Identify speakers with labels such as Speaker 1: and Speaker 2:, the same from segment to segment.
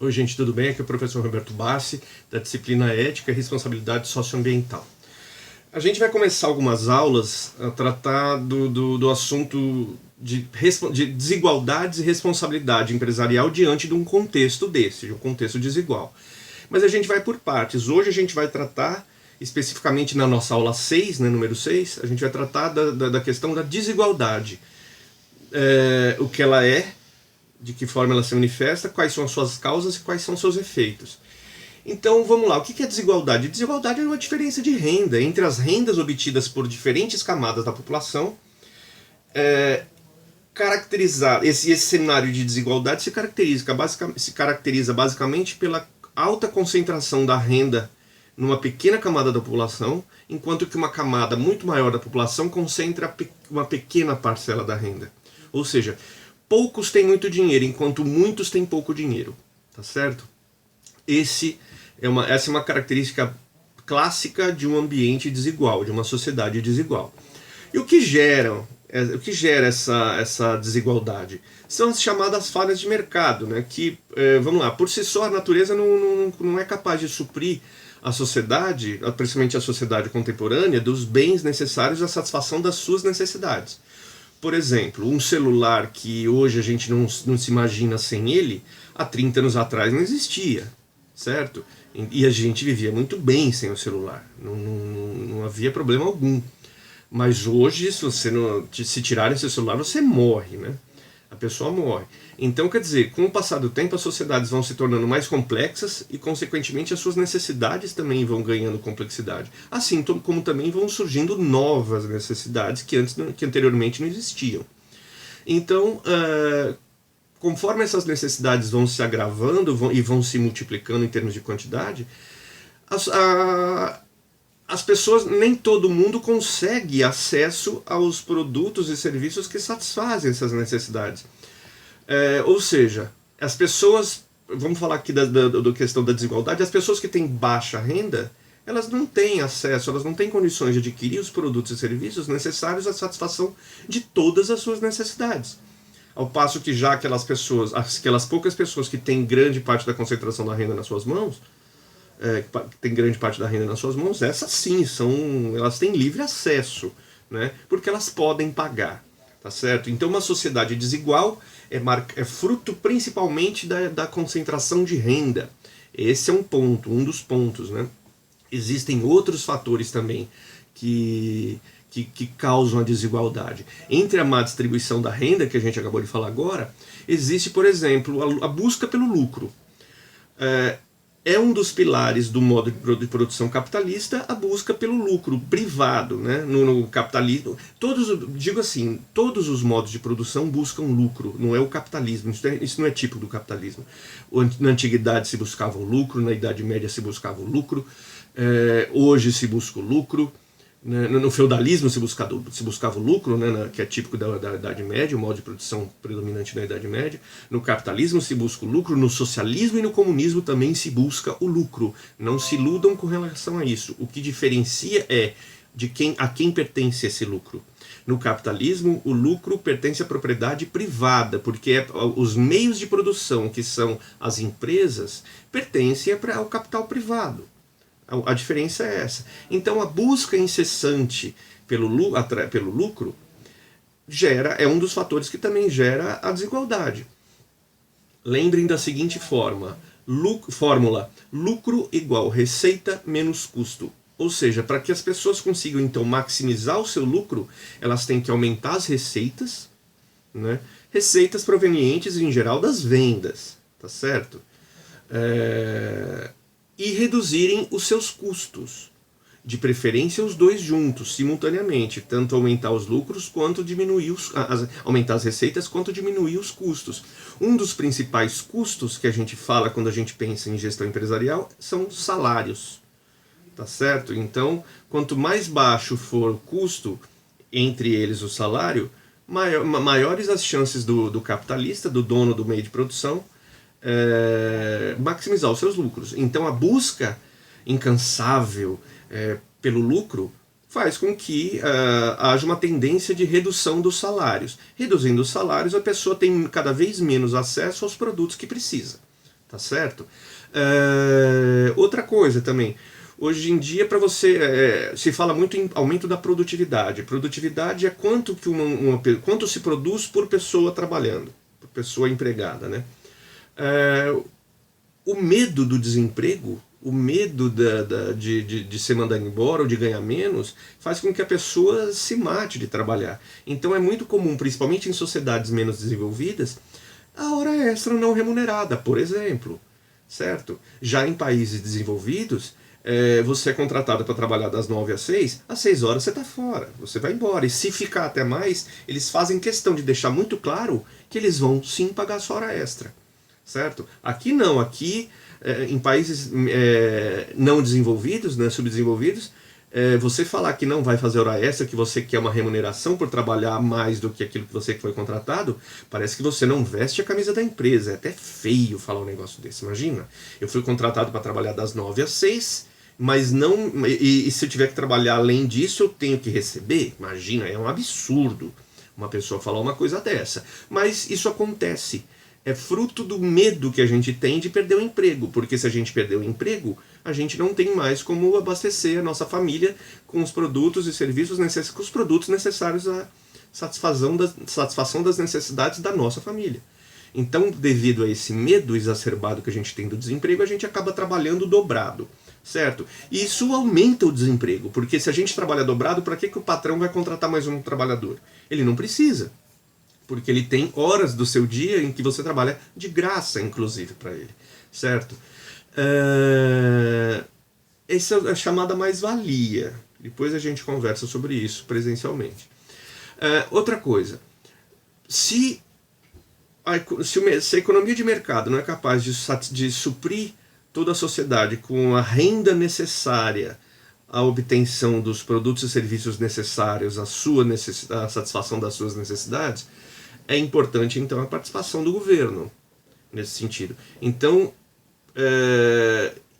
Speaker 1: Oi gente, tudo bem? Aqui é o professor Roberto Bassi, da disciplina Ética e Responsabilidade Socioambiental. A gente vai começar algumas aulas a tratar do assunto de desigualdades e responsabilidade empresarial diante de um contexto desse, de um contexto desigual. Mas a gente vai por partes. Hoje a gente vai tratar, especificamente na nossa aula 6, né, número 6, a gente vai tratar da questão da desigualdade. O que ela é, de que forma ela se manifesta, quais são as suas causas e quais são os seus efeitos. Então vamos lá, o que é desigualdade? Desigualdade é uma diferença de renda entre as rendas obtidas por diferentes camadas da população. Esse cenário de desigualdade se caracteriza basicamente pela alta concentração da renda numa pequena camada da população, enquanto que uma camada muito maior da população concentra uma pequena parcela da renda. Ou seja, poucos têm muito dinheiro, enquanto muitos têm pouco dinheiro, tá certo? Essa é uma característica clássica de um ambiente desigual, de uma sociedade desigual. E o que gera essa desigualdade? São as chamadas falhas de mercado, né? Que, vamos lá, por si só a natureza não é capaz de suprir a sociedade, principalmente a sociedade contemporânea, dos bens necessários à satisfação das suas necessidades. Por exemplo, um celular que hoje a gente não se imagina sem ele, há 30 anos atrás não existia, certo? E a gente vivia muito bem sem o celular, não havia problema algum. Mas hoje, se tirarem seu celular, você morre, né? A pessoa morre. Então, quer dizer, com o passar do tempo, as sociedades vão se tornando mais complexas e, consequentemente, as suas necessidades também vão ganhando complexidade. Assim como também vão surgindo novas necessidades que anteriormente não existiam. Então, conforme essas necessidades vão se agravando e vão se multiplicando em termos de quantidade, as pessoas, nem todo mundo consegue acesso aos produtos e serviços que satisfazem essas necessidades. Ou seja, as pessoas, vamos falar aqui da questão da desigualdade, as pessoas que têm baixa renda, elas não têm acesso, elas não têm condições de adquirir os produtos e serviços necessários à satisfação de todas as suas necessidades. Ao passo que já aquelas poucas pessoas que têm grande parte da concentração da renda nas suas mãos, tem grande parte da renda nas suas mãos, essas sim, elas têm livre acesso, né? Porque elas podem pagar, tá certo? Então uma sociedade desigual é fruto principalmente da concentração de renda. Esse é um dos pontos, né? Existem outros fatores também que causam a desigualdade. Entre a má distribuição da renda, que a gente acabou de falar agora, existe, por exemplo, a busca pelo lucro. É um dos pilares do modo de produção capitalista a busca pelo lucro privado, né? No capitalismo, todos os modos de produção buscam lucro, não é o capitalismo, isso não é tipo do capitalismo. Na antiguidade se buscava o lucro, na Idade Média se buscava o lucro, hoje se busca o lucro. No feudalismo se buscava o lucro, né, que é típico da Idade Média, o modo de produção predominante da Idade Média. No capitalismo se busca o lucro, no socialismo e no comunismo também se busca o lucro. Não se iludam com relação a isso. O que diferencia é a quem pertence esse lucro. No capitalismo, o lucro pertence à propriedade privada, porque os meios de produção, que são as empresas, pertencem ao capital privado. A diferença é essa. Então a busca incessante pelo lucro é um dos fatores que também gera a desigualdade. Lembrem da seguinte fórmula: lucro igual receita menos custo. Ou seja, para que as pessoas consigam então maximizar o seu lucro, elas têm que aumentar as receitas, né? Receitas provenientes em geral das vendas, tá certo? E reduzirem os seus custos, de preferência os dois juntos, simultaneamente, tanto aumentar os lucros quanto aumentar as receitas quanto diminuir os custos. Um dos principais custos que a gente fala quando a gente pensa em gestão empresarial são os salários, tá certo? Então, quanto mais baixo for o custo, entre eles o salário, maiores as chances do capitalista, do dono do meio de produção, maximizar os seus lucros. Então a busca incansável pelo lucro faz com que haja uma tendência de redução dos salários. Reduzindo os salários, a pessoa tem cada vez menos acesso aos produtos que precisa, tá certo? Outra coisa também, hoje em dia para você se fala muito em aumento da produtividade. Produtividade é quanto que quanto se produz por pessoa trabalhando, por pessoa empregada, né? O medo do desemprego, o medo de ser mandado embora ou de ganhar menos, faz com que a pessoa se mate de trabalhar. Então é muito comum, principalmente em sociedades menos desenvolvidas, a hora extra não remunerada, por exemplo, certo? Já em países desenvolvidos, você é contratado para trabalhar das 9 às 6, às 6 horas você está fora, você vai embora. E se ficar até mais, eles fazem questão de deixar muito claro que eles vão sim pagar a sua hora extra, certo? Aqui não, aqui em países não desenvolvidos, né, subdesenvolvidos, você falar que não vai fazer hora extra, que você quer uma remuneração por trabalhar mais do que aquilo que você foi contratado, parece que você não veste a camisa da empresa. É até feio falar um negócio desse, imagina. Eu fui contratado para trabalhar das 9 às 6, mas não. E se eu tiver que trabalhar além disso, eu tenho que receber? Imagina, é um absurdo uma pessoa falar uma coisa dessa. Mas isso acontece. É fruto do medo que a gente tem de perder o emprego, porque se a gente perder o emprego, a gente não tem mais como abastecer a nossa família com os produtos e serviços com os produtos necessários à satisfação das necessidades da nossa família. Então, devido a esse medo exacerbado que a gente tem do desemprego, a gente acaba trabalhando dobrado, certo? E isso aumenta o desemprego, porque se a gente trabalha dobrado, para que o patrão vai contratar mais um trabalhador? Ele não precisa. Porque ele tem horas do seu dia em que você trabalha de graça, inclusive, para ele, certo? Essa é a chamada mais-valia. Depois a gente conversa sobre isso presencialmente. Outra coisa, se a economia de mercado não é capaz de suprir toda a sociedade com a renda necessária à obtenção dos produtos e serviços necessários à satisfação das suas necessidades, é importante, então, a participação do governo nesse sentido. Então,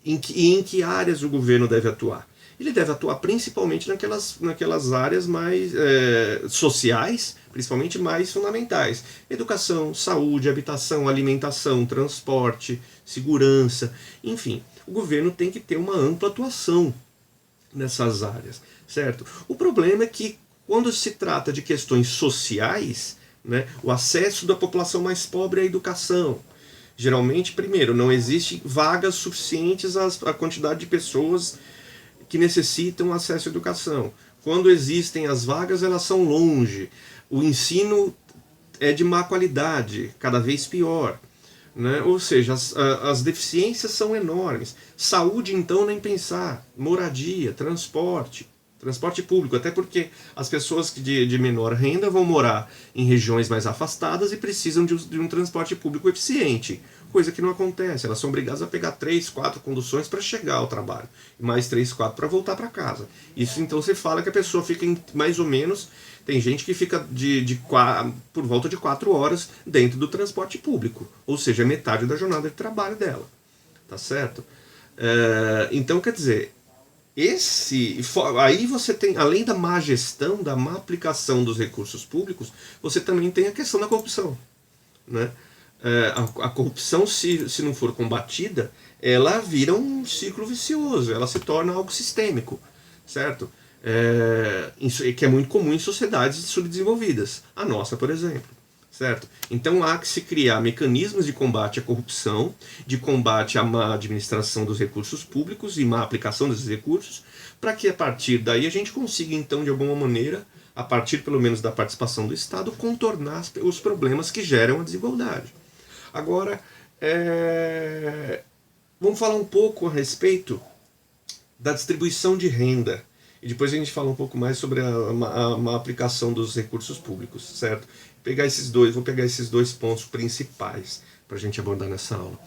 Speaker 1: em que áreas o governo deve atuar? Ele deve atuar principalmente naquelas áreas mais sociais, principalmente mais fundamentais. Educação, saúde, habitação, alimentação, transporte, segurança, enfim. O governo tem que ter uma ampla atuação nessas áreas, certo? O problema é que, quando se trata de questões sociais, né, o acesso da população mais pobre à educação. Geralmente, primeiro, não existe vagas suficientes à quantidade de pessoas que necessitam acesso à educação. Quando existem as vagas, elas são longe. O ensino é de má qualidade, cada vez pior. Né? Ou seja, as deficiências são enormes. Saúde, então, nem pensar. Moradia, transporte público, até porque as pessoas de menor renda vão morar em regiões mais afastadas e precisam de um transporte público eficiente, coisa que não acontece. Elas são obrigadas a pegar 3, 4 conduções para chegar ao trabalho, e mais 3, 4 para voltar para casa. Isso então você fala que a pessoa fica mais ou menos, tem gente que fica por volta de 4 horas dentro do transporte público, ou seja, metade da jornada de trabalho dela, tá certo? Então, quer dizer, aí você tem, além da má gestão, da má aplicação dos recursos públicos, você também tem a questão da corrupção, né? A corrupção, se não for combatida, ela vira um ciclo vicioso, ela se torna algo sistêmico, certo? Que é muito comum em sociedades subdesenvolvidas, a nossa, por exemplo. Certo? Então há que se criar mecanismos de combate à corrupção, de combate à má administração dos recursos públicos e má aplicação desses recursos, para que a partir daí a gente consiga, então, de alguma maneira, a partir pelo menos da participação do Estado, contornar os problemas que geram a desigualdade. Agora, vamos falar um pouco a respeito da distribuição de renda. E depois a gente fala um pouco mais sobre a má aplicação dos recursos públicos, certo? Vou pegar esses dois pontos principais para a gente abordar nessa aula.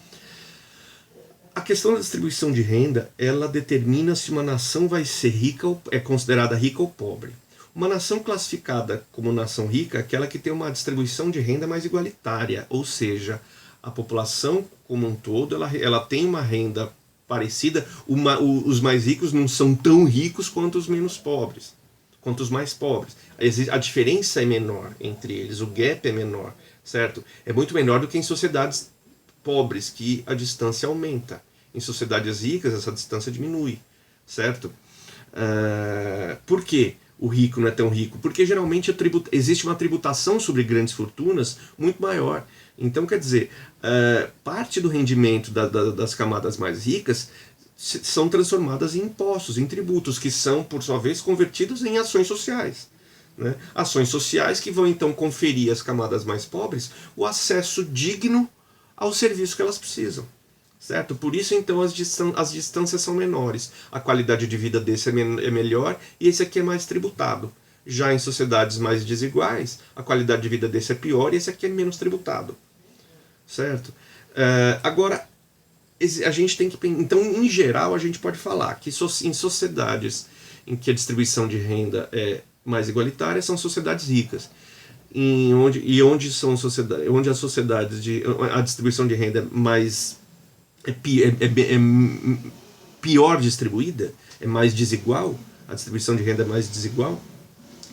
Speaker 1: A questão da distribuição de renda, ela determina se uma nação vai ser rica é considerada rica ou pobre. Uma nação classificada como nação rica é aquela que tem uma distribuição de renda mais igualitária, ou seja, a população como um todo ela tem uma renda parecida. Os mais ricos não são tão ricos quanto os menos pobres, quanto os mais pobres. A diferença é menor entre eles, o gap é menor, certo? É muito menor do que em sociedades pobres que a distância aumenta. Em sociedades ricas, essa distância diminui, certo? Por quê o rico não é tão rico? Porque geralmente existe uma tributação sobre grandes fortunas muito maior. Então, quer dizer, parte do rendimento das camadas mais ricas são transformadas em impostos, em tributos, que são, por sua vez, convertidos em ações sociais. Né? Ações sociais que vão então conferir às camadas mais pobres o acesso digno ao serviço que elas precisam. Certo? Por isso então as distâncias são menores, a qualidade de vida desse é melhor e esse aqui é mais tributado. Já em sociedades mais desiguais, a qualidade de vida desse é pior e esse aqui é menos tributado. Certo? Agora, a gente tem que... Então, em geral, a gente pode falar que em sociedades em que a distribuição de renda é mais igualitária, são sociedades ricas. Onde as sociedades a distribuição de renda é pior distribuída, é mais desigual, a distribuição de renda é mais desigual,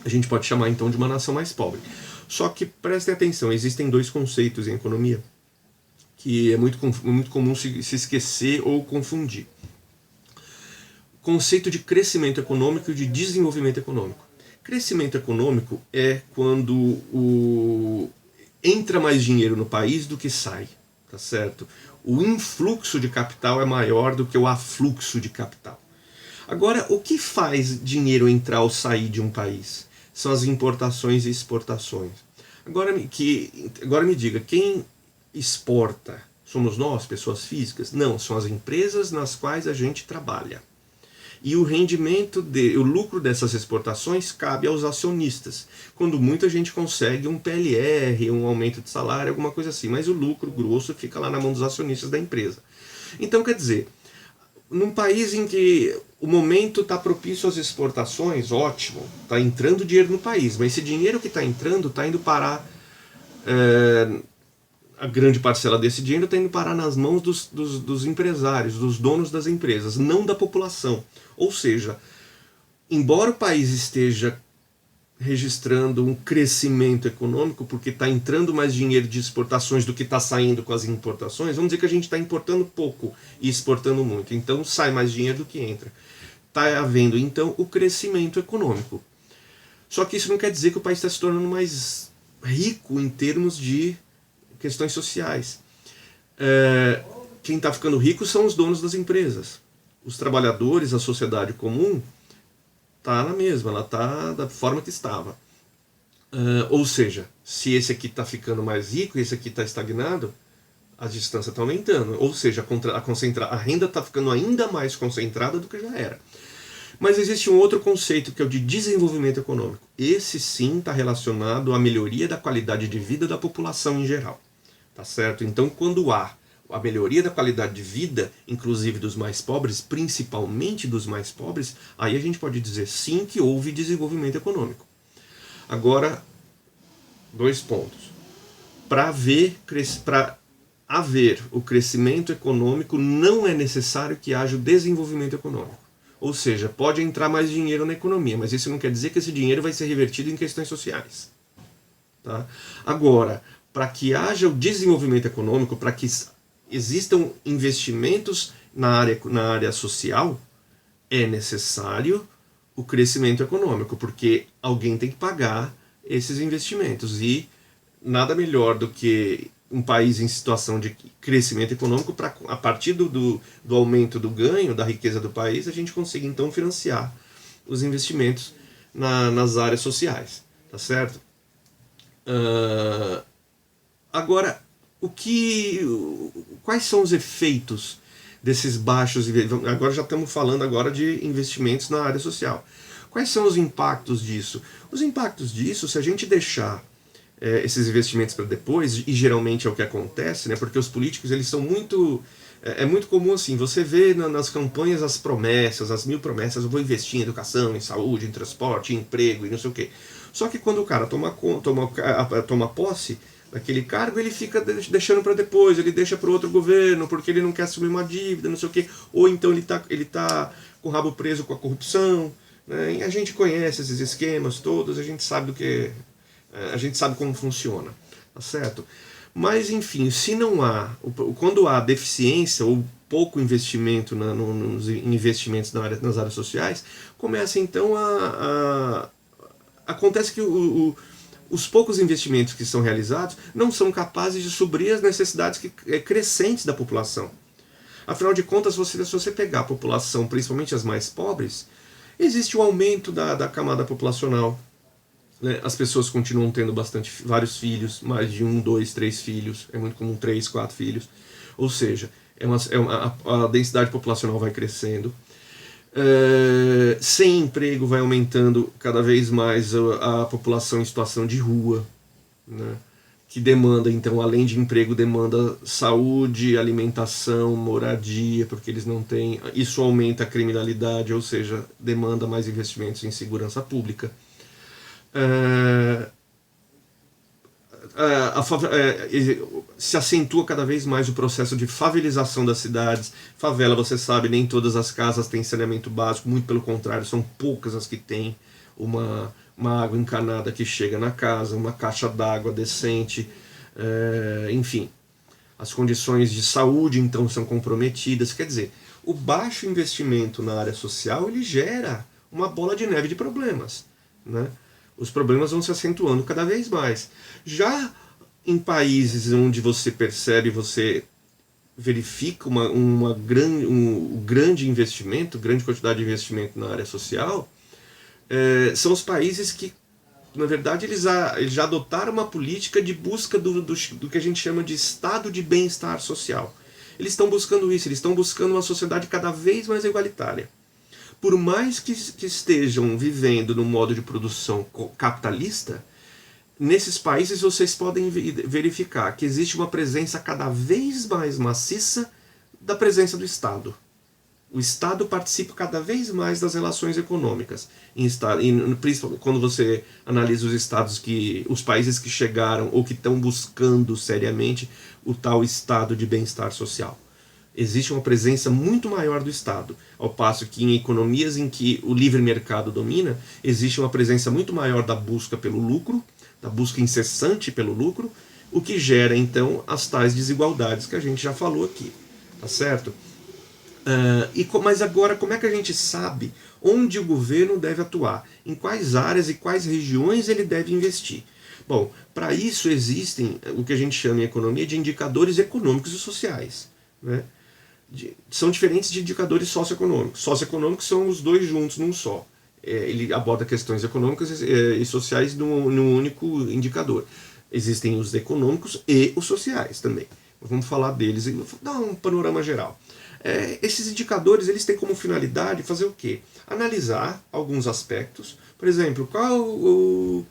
Speaker 1: a gente pode chamar então de uma nação mais pobre. Só que prestem atenção, existem dois conceitos em economia que é muito comum se esquecer ou confundir. Conceito de crescimento econômico e de desenvolvimento econômico. Crescimento econômico é quando entra mais dinheiro no país do que sai, tá certo? O influxo de capital é maior do que o afluxo de capital. Agora, o que faz dinheiro entrar ou sair de um país? São as importações e exportações. Agora me diga, quem exporta? Somos nós, pessoas físicas? Não, são as empresas nas quais a gente trabalha. E o rendimento, o lucro dessas exportações cabe aos acionistas. Quando muita gente consegue um PLR, um aumento de salário, alguma coisa assim. Mas o lucro grosso fica lá na mão dos acionistas da empresa. Então, quer dizer, num país em que o momento está propício às exportações, ótimo, está entrando dinheiro no país. Mas esse dinheiro que está entrando está indo parar... a grande parcela desse dinheiro está indo parar nas mãos dos empresários, dos donos das empresas, não da população. Ou seja, embora o país esteja registrando um crescimento econômico, porque está entrando mais dinheiro de exportações do que está saindo com as importações, vamos dizer que a gente está importando pouco e exportando muito. Então sai mais dinheiro do que entra. Está havendo, então, o crescimento econômico. Só que isso não quer dizer que o país está se tornando mais rico em termos de questões sociais. Quem está ficando rico são os donos das empresas. Os trabalhadores, a sociedade comum, está na mesma, ela está da forma que estava. Ou seja, se esse aqui está ficando mais rico e esse aqui está estagnado, a distância está aumentando. Ou seja, a renda está ficando ainda mais concentrada do que já era. Mas existe um outro conceito que é o de desenvolvimento econômico. Esse sim está relacionado à melhoria da qualidade de vida da população em geral. Tá certo? Então, quando há a melhoria da qualidade de vida, inclusive dos mais pobres, principalmente dos mais pobres, aí a gente pode dizer sim que houve desenvolvimento econômico. Agora, 2 pontos. Para haver o crescimento econômico, não é necessário que haja o desenvolvimento econômico. Ou seja, pode entrar mais dinheiro na economia, mas isso não quer dizer que esse dinheiro vai ser revertido em questões sociais. Tá? Agora, para que haja o desenvolvimento econômico, para que existam investimentos na área social, é necessário o crescimento econômico, porque alguém tem que pagar esses investimentos. E nada melhor do que um país em situação de crescimento econômico, para a partir do aumento do ganho, da riqueza do país, a gente conseguir então financiar os investimentos nas áreas sociais. Tá certo? Agora, quais são os efeitos desses baixos... Agora já estamos falando agora de investimentos na área social. Quais são os impactos disso? Os impactos disso, se a gente deixar esses investimentos para depois, e geralmente é o que acontece, né, porque os políticos eles são muito... É muito comum assim, você vê nas campanhas as promessas, as 1000 promessas, eu vou investir em educação, em saúde, em transporte, em emprego e não sei o quê. Só que quando o cara toma posse daquele cargo, ele fica deixando para depois, ele deixa para outro governo, porque ele não quer assumir uma dívida, não sei o quê. Ou então ele tá com o rabo preso com a corrupção. Né? E a gente conhece esses esquemas todos, a gente sabe como funciona. Tá certo? Mas, enfim, se não há, quando há deficiência ou pouco investimento nos investimentos nas áreas sociais, começa então acontece que os poucos investimentos que são realizados não são capazes de suprir as necessidades crescentes da população. Afinal de contas, se você pegar a população, principalmente as mais pobres, existe um aumento da camada populacional. Né? As pessoas continuam tendo vários filhos, mais de 1, 2, 3 filhos, é muito comum 3, 4 filhos. Ou seja, a densidade populacional vai crescendo. Sem emprego vai aumentando cada vez mais a população em situação de rua, né? Que demanda, então, além de emprego, demanda saúde, alimentação, moradia, porque eles não têm. Isso aumenta a criminalidade, ou seja, demanda mais investimentos em segurança pública. Se acentua cada vez mais o processo de favelização das cidades. Favela, você sabe, nem todas as casas têm saneamento básico, muito pelo contrário, são poucas as que têm uma água encanada que chega na casa, uma caixa d'água decente, enfim. As condições de saúde, então, são comprometidas. Quer dizer, o baixo investimento na área social, ele gera uma bola de neve de problemas, né? Os problemas vão se acentuando cada vez mais. Já em países onde você percebe, você verifica um grande investimento, grande quantidade de investimento na área social, são os países que, na verdade, eles já adotaram uma política de busca do que a gente chama de estado de bem-estar social. Eles estão buscando isso, eles estão buscando uma sociedade cada vez mais igualitária. Por mais que estejam vivendo num modo de produção capitalista, nesses países vocês podem verificar que existe uma presença cada vez mais maciça da presença do Estado. O Estado participa cada vez mais das relações econômicas, principalmente quando você analisa os países que chegaram ou que estão buscando seriamente o tal estado de bem-estar social. Existe uma presença muito maior do Estado, ao passo que em economias em que o livre mercado domina, existe uma presença muito maior da busca pelo lucro, da busca incessante pelo lucro, o que gera então as tais desigualdades que a gente já falou aqui, tá certo? Mas agora, como é que a gente sabe onde o governo deve atuar? Em quais áreas e quais regiões ele deve investir? Bom, para isso existem o que a gente chama em economia de indicadores econômicos e sociais, né? São diferentes de indicadores socioeconômicos. Socioeconômicos são os dois juntos num só. Ele aborda questões econômicas e sociais num único indicador. Existem os econômicos e os sociais também. Vamos falar deles e dar um panorama geral. Esses indicadores, eles têm como finalidade fazer o quê? Analisar alguns aspectos. Por exemplo, qual o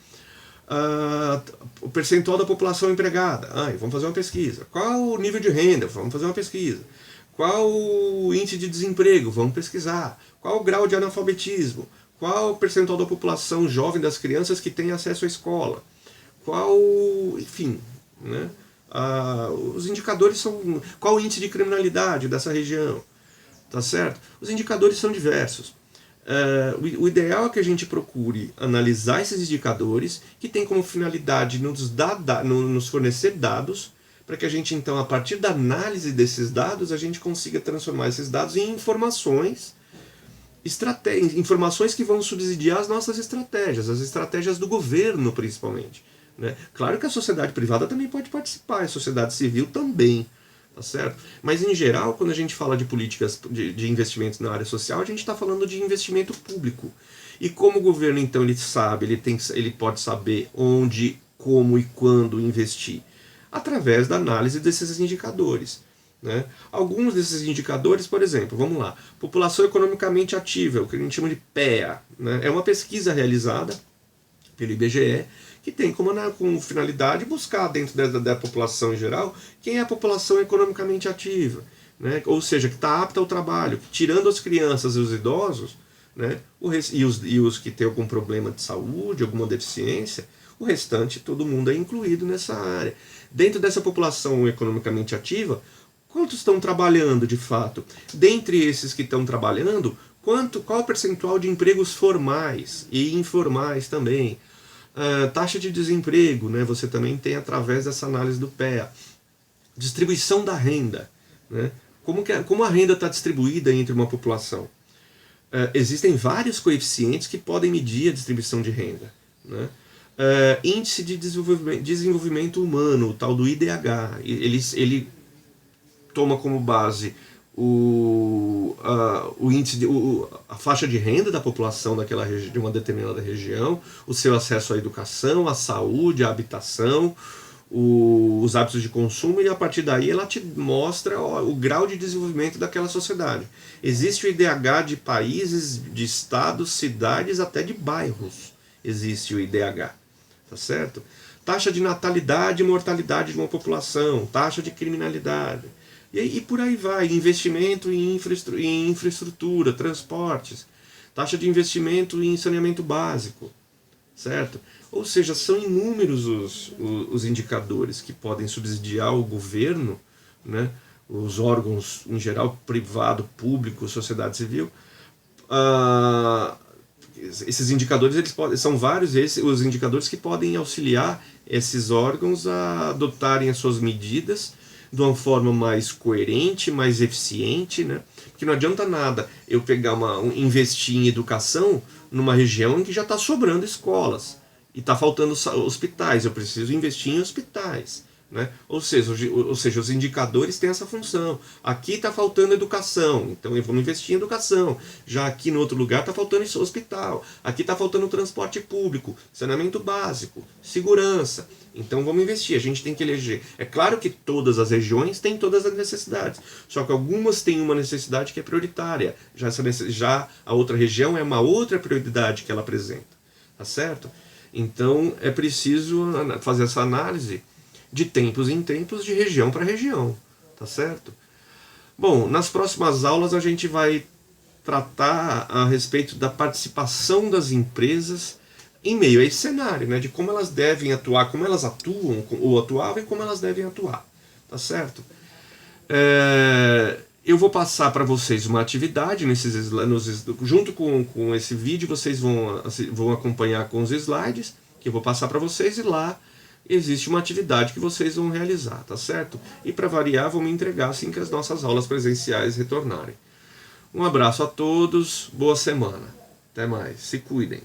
Speaker 1: percentual da população empregada? Vamos fazer uma pesquisa. Qual o nível de renda? Vamos fazer uma pesquisa. Qual o índice de desemprego? Vamos pesquisar. Qual o grau de analfabetismo? Qual o percentual da população jovem das crianças que tem acesso à escola? Enfim, né? Os indicadores são... Qual o índice de criminalidade dessa região? Tá certo? Os indicadores são diversos. O ideal é que a gente procure analisar esses indicadores que têm como finalidade nos fornecer dados para que a gente, então, a partir da análise desses dados, a gente consiga transformar esses dados em informações que vão subsidiar as nossas estratégias, as estratégias do governo, principalmente, né? Claro que a sociedade privada também pode participar, a sociedade civil também, tá certo? Mas, em geral, quando a gente fala de políticas de investimentos na área social, a gente está falando de investimento público. E como o governo, então, ele pode saber onde, como e quando investir? Através da análise desses indicadores, né? Alguns desses indicadores, por exemplo, vamos lá, população economicamente ativa, o que a gente chama de PEA, né? É uma pesquisa realizada pelo IBGE que tem como finalidade buscar dentro da população em geral quem é a população economicamente ativa, né? Ou seja, que está apta ao trabalho, tirando as crianças e os idosos, né? E os que têm algum problema de saúde, alguma deficiência, o restante, todo mundo é incluído nessa área. Dentro dessa população economicamente ativa, quantos estão trabalhando de fato? Dentre esses que estão trabalhando, qual o percentual de empregos formais e informais também? Taxa de desemprego, né? Você também tem através dessa análise do PEA. Distribuição da renda, né? Como a renda está distribuída entre uma população? Existem vários coeficientes que podem medir a distribuição de renda, né? Índice de desenvolvimento humano, o tal do IDH, ele toma como base o índice a faixa de renda da população de uma determinada região, o seu acesso à educação, à saúde, à habitação, os hábitos de consumo, e a partir daí ela te mostra o grau de desenvolvimento daquela sociedade. Existe o IDH de países, de estados, cidades, até de bairros. Existe o IDH, tá certo? Taxa de natalidade e mortalidade de uma população, taxa de criminalidade. E por aí vai, investimento em infraestrutura, transportes, taxa de investimento em saneamento básico, certo? Ou seja, são inúmeros os indicadores que podem subsidiar o governo, né, os órgãos em geral, privado, público, sociedade civil. Esses indicadores, são vários os indicadores que podem auxiliar esses órgãos a adotarem as suas medidas de uma forma mais coerente, mais eficiente, né? Porque não adianta nada eu pegar investir em educação numa região em que já está sobrando escolas e está faltando hospitais. Eu preciso investir em hospitais, né? Ou seja, os indicadores têm essa função. Aqui está faltando educação, então eu vou investir em educação. Já aqui no outro lugar está faltando hospital. Aqui está faltando transporte público, saneamento básico, segurança. Então vamos investir, a gente tem que eleger. É claro que todas as regiões têm todas as necessidades, só que algumas têm uma necessidade que é prioritária. Já a outra região é uma outra prioridade que ela apresenta, tá certo? Então é preciso fazer essa análise de tempos em tempos, de região para região, tá certo? Bom, nas próximas aulas a gente vai tratar a respeito da participação das empresas em meio a esse cenário, né, de como elas devem atuar, como elas atuam ou atuavam e como elas devem atuar, tá certo? Eu vou passar para vocês uma atividade junto com esse vídeo. Vocês vão acompanhar com os slides que eu vou passar para vocês, e lá existe uma atividade que vocês vão realizar, tá certo? E para variar, vou me entregar assim que as nossas aulas presenciais retornarem. Um abraço a todos, boa semana, até mais, se cuidem.